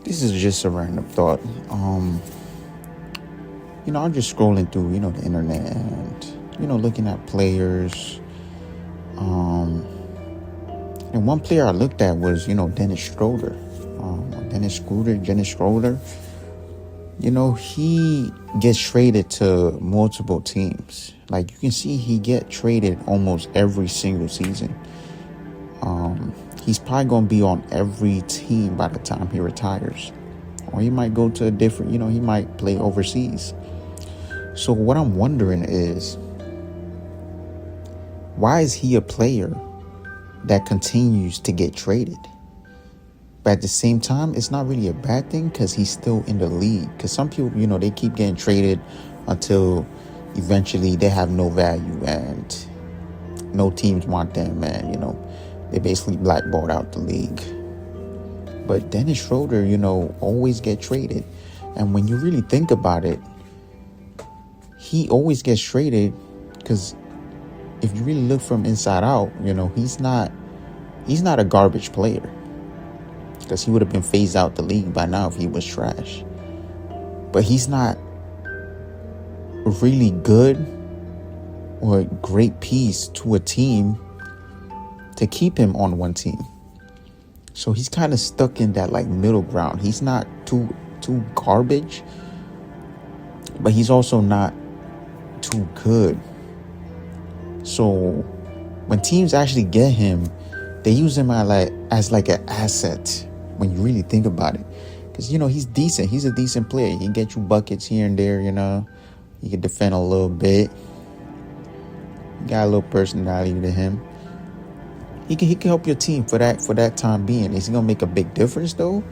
This is just a random thought. I'm just scrolling through, the internet and, looking at players. Um, and one player I looked at was, Dennis Schroeder. Dennis Schroeder. He gets traded to multiple teams. Like you can see, he get traded almost every single season. He's probably gonna be on every team by the time he retires, or he might go to a different. He might play overseas. So what I'm wondering is, why is he a player that continues to get traded? But at the same time, it's not really a bad thing because he's still in the league. Because some people, they keep getting traded until eventually they have no value and no teams want them, and they basically blackballed out the league. But Dennis Schroeder, always get traded. And when you really think about it, he always gets traded because if you really look from inside out, he's not a garbage player, because he would have been phased out the league by now if he was trash. But he's not really good or a great piece to a team to keep him on one team. So he's kind of stuck in that middle ground. He's not too garbage, but he's also not too good. So when teams actually get him, they use him as an asset when you really think about it. Because, he's decent. He's a decent player. He can get you buckets here and there, He can defend a little bit. He got a little personality to him. He can help your team for that time being. Is he going to make a big difference, though?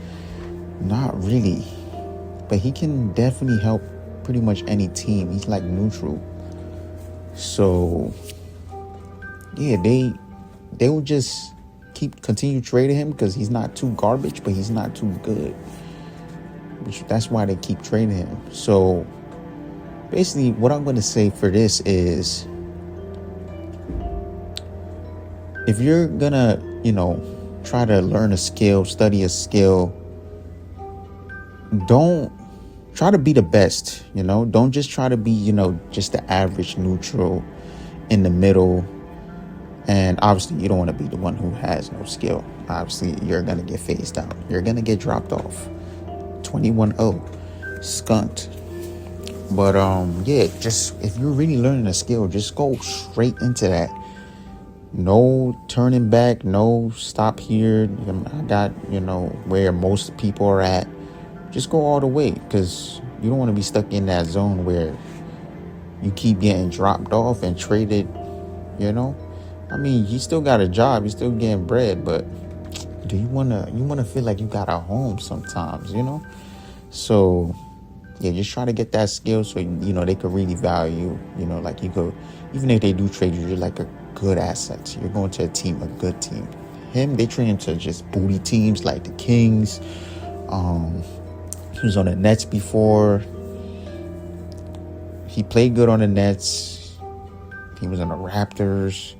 Not really. But he can definitely help pretty much any team. He's neutral. So, yeah, they will just continue trading him because he's not too garbage, but he's not too good. That's why they keep trading him. So basically what I'm going to say for this is, if you're gonna, try to learn a skill, study a skill, don't try to be the best, don't just try to be, just the average neutral in the middle. And obviously you don't want to be the one who has no skill. Obviously you're going to get phased out. You're going to get dropped off. 21-0. Skunked. But just if you're really learning a skill, just go straight into that. No turning back, no stop here. I got, where most people are at. Just go all the way, because you don't want to be stuck in that zone where you keep getting dropped off and traded, I mean, you still got a job, you still getting bread, but do you wanna feel like you got a home sometimes, So yeah, just try to get that skill so they could really value you. You could, even if they do trade you, you're like a good asset. You're going to a good team. They trade him to just booty teams like the Kings. He was on the Nets before. He played good on the Nets. He was on the Raptors.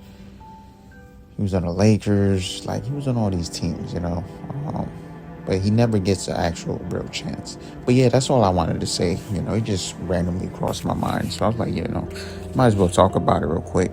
He was on the Lakers. He was on all these teams, but he never gets an actual real chance. But yeah, that's all I wanted to say. It just randomly crossed my mind. So I was like, might as well talk about it real quick.